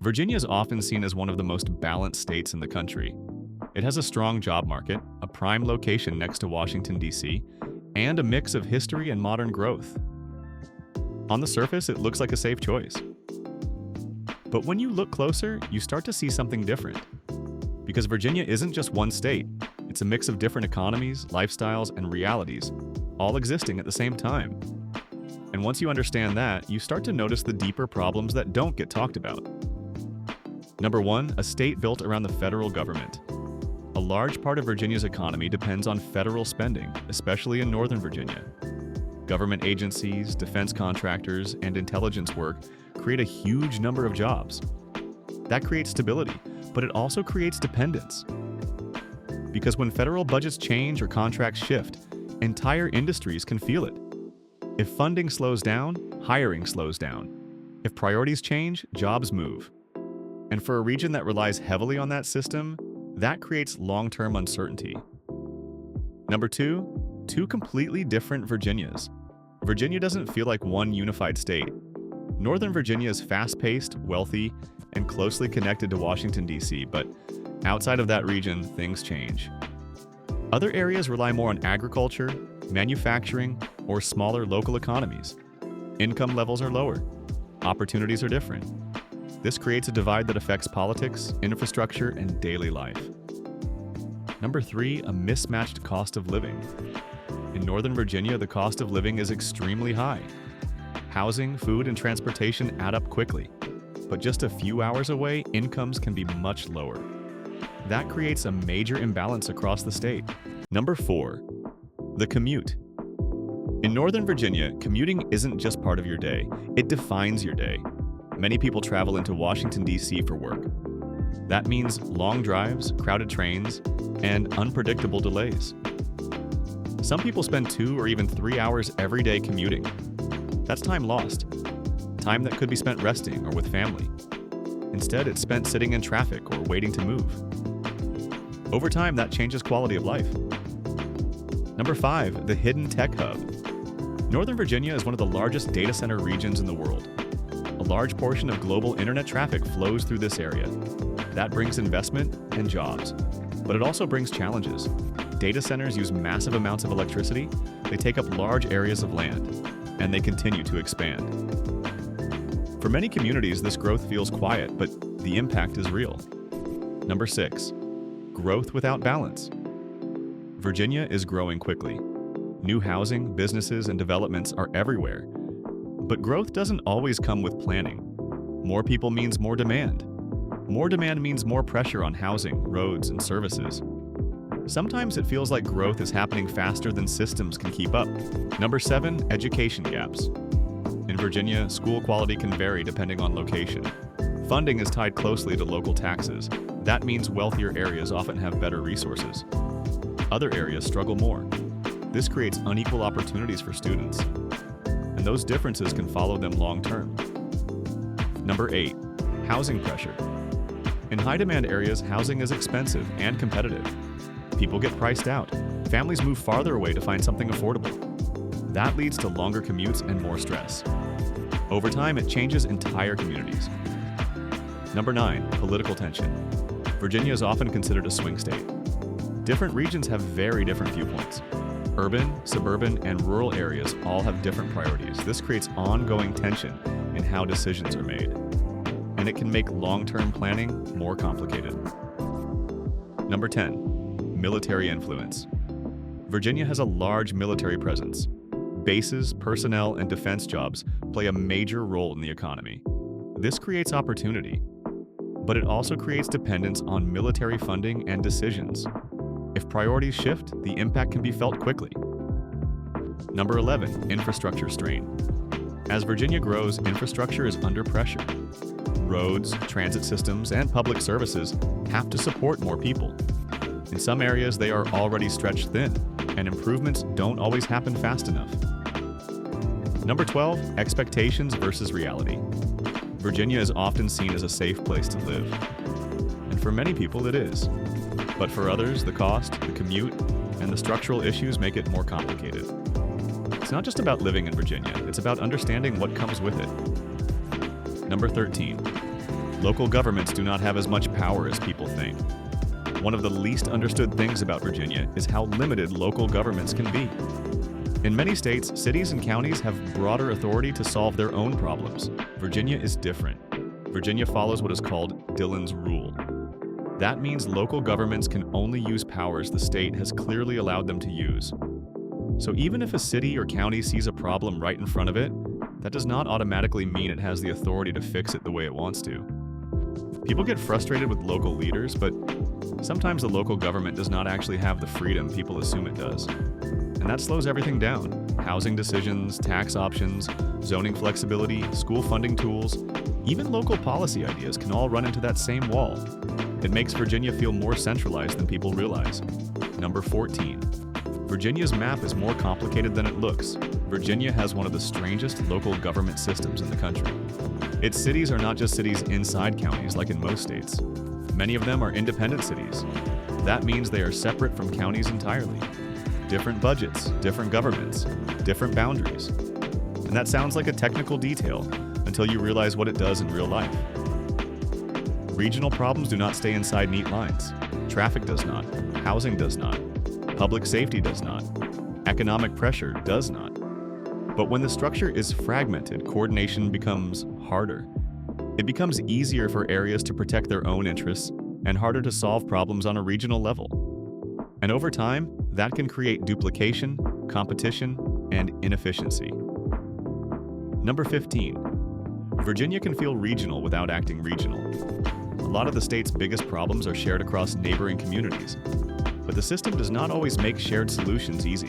Virginia is often seen as one of the most balanced states in the country. It has a strong job market, a prime location next to Washington, D.C., and a mix of history and modern growth. On the surface, it looks like a safe choice. But when you look closer, you start to see something different. Because Virginia isn't just one state, it's a mix of different economies, lifestyles, and realities, all existing at the same time. And once you understand that, you start to notice the deeper problems that don't get talked about. Number 1, a state built around the federal government. A large part of Virginia's economy depends on federal spending, especially in Northern Virginia. Government agencies, defense contractors, and intelligence work create a huge number of jobs. That creates stability, but it also creates dependence. Because when federal budgets change or contracts shift, entire industries can feel it. If funding slows down, hiring slows down. If priorities change, jobs move. And for a region that relies heavily on that system, that creates long-term uncertainty. Number 2, two completely different Virginias. Virginia doesn't feel like one unified state. Northern Virginia is fast-paced, wealthy, and closely connected to Washington, D.C., but outside of that region, things change. Other areas rely more on agriculture, manufacturing, or smaller local economies. Income levels are lower. Opportunities are different. This creates a divide that affects politics, infrastructure, and daily life. Number 3, a mismatched cost of living. In Northern Virginia, the cost of living is extremely high. Housing, food, and transportation add up quickly, but just a few hours away, incomes can be much lower. That creates a major imbalance across the state. Number 4, the commute. In Northern Virginia, commuting isn't just part of your day, it defines your day. Many people travel into Washington, D.C. for work. That means long drives, crowded trains, and unpredictable delays. Some people spend 2 or even 3 hours every day commuting. That's time lost, time that could be spent resting or with family. Instead, it's spent sitting in traffic or waiting to move. Over time, that changes quality of life. Number 5, the hidden tech hub. Northern Virginia is one of the largest data center regions in the world. A large portion of global internet traffic flows through this area. That brings investment and jobs. But it also brings challenges. Data centers use massive amounts of electricity, they take up large areas of land, and they continue to expand. For many communities, this growth feels quiet, but the impact is real. Number 6, growth without balance. Virginia is growing quickly. New housing, businesses, and developments are everywhere. But growth doesn't always come with planning. More people means more demand. More demand means more pressure on housing, roads, and services. Sometimes it feels like growth is happening faster than systems can keep up. Number 7, education gaps. In Virginia, school quality can vary depending on location. Funding is tied closely to local taxes. That means wealthier areas often have better resources. Other areas struggle more. This creates unequal opportunities for students. And those differences can follow them long term. Number 8, housing pressure. In high-demand areas, housing is expensive and competitive. People get priced out. Families move farther away to find something affordable. That leads to longer commutes and more stress. Over time, it changes entire communities. Number 9, political tension. Virginia is often considered a swing state. Different regions have very different viewpoints. Urban, suburban, and rural areas all have different priorities. This creates ongoing tension in how decisions are made. And it can make long-term planning more complicated. Number 10, military influence. Virginia has a large military presence. Bases, personnel, and defense jobs play a major role in the economy. This creates opportunity, but it also creates dependence on military funding and decisions. If priorities shift, the impact can be felt quickly. Number 11, infrastructure strain. As Virginia grows, infrastructure is under pressure. Roads, transit systems, and public services have to support more people. In some areas, they are already stretched thin, and improvements don't always happen fast enough. Number 12, expectations versus reality. Virginia is often seen as a safe place to live. And for many people, it is. But for others, the cost, the commute, and the structural issues make it more complicated. It's not just about living in Virginia, it's about understanding what comes with it. Number 13, Local governments do not have as much power as people think. One of the least understood things about Virginia is how limited local governments can be. In many states, cities and counties have broader authority to solve their own problems. Virginia is different. Virginia follows what is called Dillon's Rule. That means local governments can only use powers the state has clearly allowed them to use. So even if a city or county sees a problem right in front of it, that does not automatically mean it has the authority to fix it the way it wants to. People get frustrated with local leaders, but sometimes the local government does not actually have the freedom people assume it does. And that slows everything down. Housing decisions, tax options, zoning flexibility, school funding tools, even local policy ideas can all run into that same wall. It makes Virginia feel more centralized than people realize. Number 14. Virginia's map is more complicated than it looks. Virginia has one of the strangest local government systems in the country. Its cities are not just cities inside counties like in most states. Many of them are independent cities. That means they are separate from counties entirely. Different budgets, different governments, different boundaries. And that sounds like a technical detail until you realize what it does in real life. Regional problems do not stay inside neat lines. Traffic does not. Housing does not. Public safety does not. Economic pressure does not. But when the structure is fragmented, coordination becomes harder. It becomes easier for areas to protect their own interests and harder to solve problems on a regional level. And over time, that can create duplication, competition, and inefficiency. Number 15. Virginia can feel regional without acting regional. A lot of the state's biggest problems are shared across neighboring communities, but the system does not always make shared solutions easy.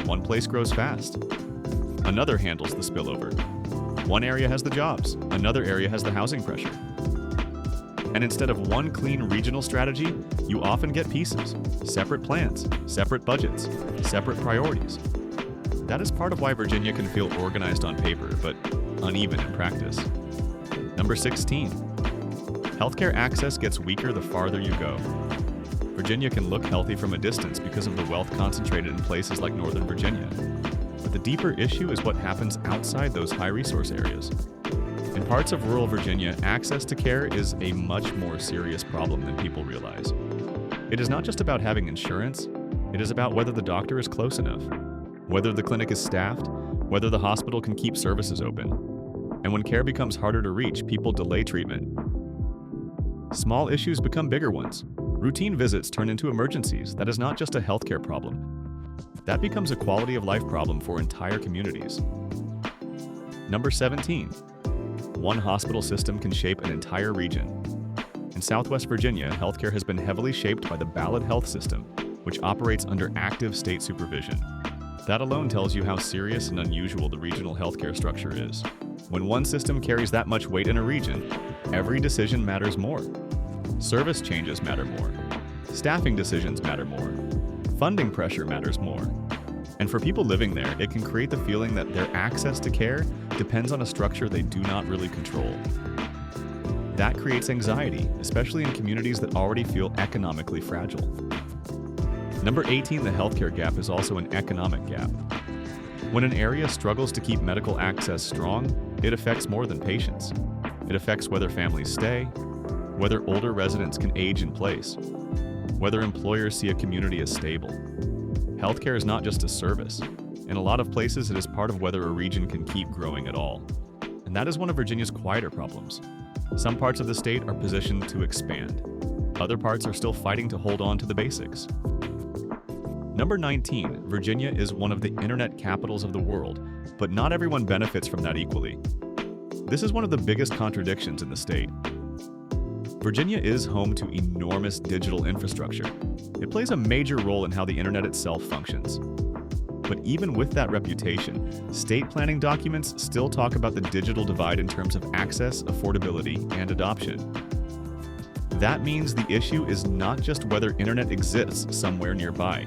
One place grows fast. Another handles the spillover. One area has the jobs, another area has the housing pressure. And instead of one clean regional strategy, you often get pieces, separate plans, separate budgets, separate priorities. That is part of why Virginia can feel organized on paper, but uneven in practice. Number 16. Healthcare access gets weaker the farther you go. Virginia can look healthy from a distance because of the wealth concentrated in places like Northern Virginia. But the deeper issue is what happens outside those high-resource areas. In parts of rural Virginia, access to care is a much more serious problem than people realize. It is not just about having insurance, it is about whether the doctor is close enough, whether the clinic is staffed, whether the hospital can keep services open. And when care becomes harder to reach, people delay treatment. Small issues become bigger ones. Routine visits turn into emergencies. That is not just a healthcare problem. That becomes a quality of life problem for entire communities. Number 17. One hospital system can shape an entire region. In Southwest Virginia, healthcare has been heavily shaped by the ballot health system, which operates under active state supervision. That alone tells you how serious and unusual the regional healthcare structure is. When one system carries that much weight in a region, every decision matters more. Service changes matter more. Staffing decisions matter more. Funding pressure matters more. And for people living there, it can create the feeling that their access to care depends on a structure they do not really control. That creates anxiety, especially in communities that already feel economically fragile. Number 18, the healthcare gap is also an economic gap. When an area struggles to keep medical access strong, it affects more than patients. It affects whether families stay, whether older residents can age in place, whether employers see a community as stable. Healthcare is not just a service. In a lot of places, it is part of whether a region can keep growing at all. And that is one of Virginia's quieter problems. Some parts of the state are positioned to expand. Other parts are still fighting to hold on to the basics. Number 19, Virginia is one of the internet capitals of the world, but not everyone benefits from that equally. This is one of the biggest contradictions in the state. Virginia is home to enormous digital infrastructure. It plays a major role in how the internet itself functions. But even with that reputation, state planning documents still talk about the digital divide in terms of access, affordability, and adoption. That means the issue is not just whether internet exists somewhere nearby.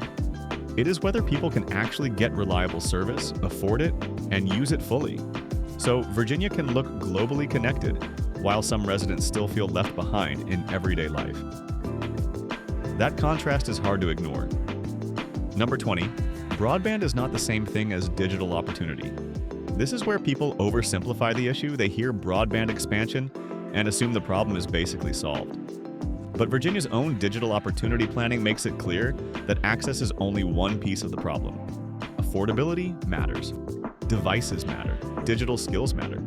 It is whether people can actually get reliable service, afford it, and use it fully. So Virginia can look globally connected, while some residents still feel left behind in everyday life. That contrast is hard to ignore. Number 20, broadband is not the same thing as digital opportunity. This is where people oversimplify the issue. They hear broadband expansion, and assume the problem is basically solved. But Virginia's own digital opportunity planning makes it clear that access is only one piece of the problem. Affordability matters. Devices matter. Digital skills matter.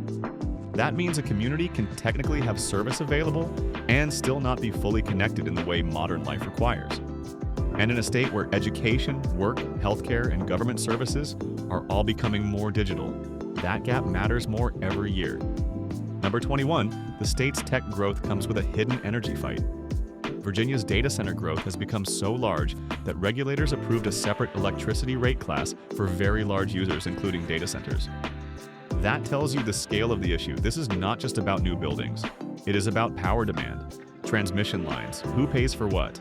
That means a community can technically have service available and still not be fully connected in the way modern life requires. And in a state where education, work, healthcare, and government services are all becoming more digital, that gap matters more every year. Number 21, the state's tech growth comes with a hidden energy fight. Virginia's data center growth has become so large that regulators approved a separate electricity rate class for very large users, including data centers. That tells you the scale of the issue. This is not just about new buildings. It is about power demand, transmission lines, who pays for what,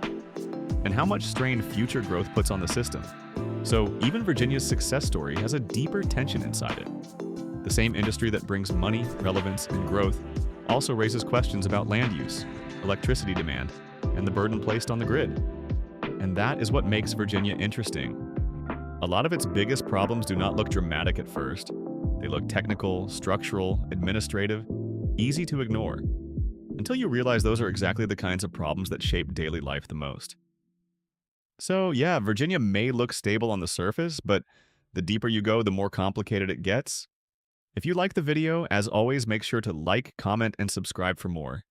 and how much strain future growth puts on the system. So even Virginia's success story has a deeper tension inside it. The same industry that brings money, relevance, and growth also raises questions about land use, electricity demand, and the burden placed on the grid. And that is what makes Virginia interesting. A lot of its biggest problems do not look dramatic at first. They look technical, structural, administrative, easy to ignore, until you realize those are exactly the kinds of problems that shape daily life the most. So yeah, Virginia may look stable on the surface, but the deeper you go, the more complicated it gets. If you like the video, as always, make sure to like, comment, and subscribe for more.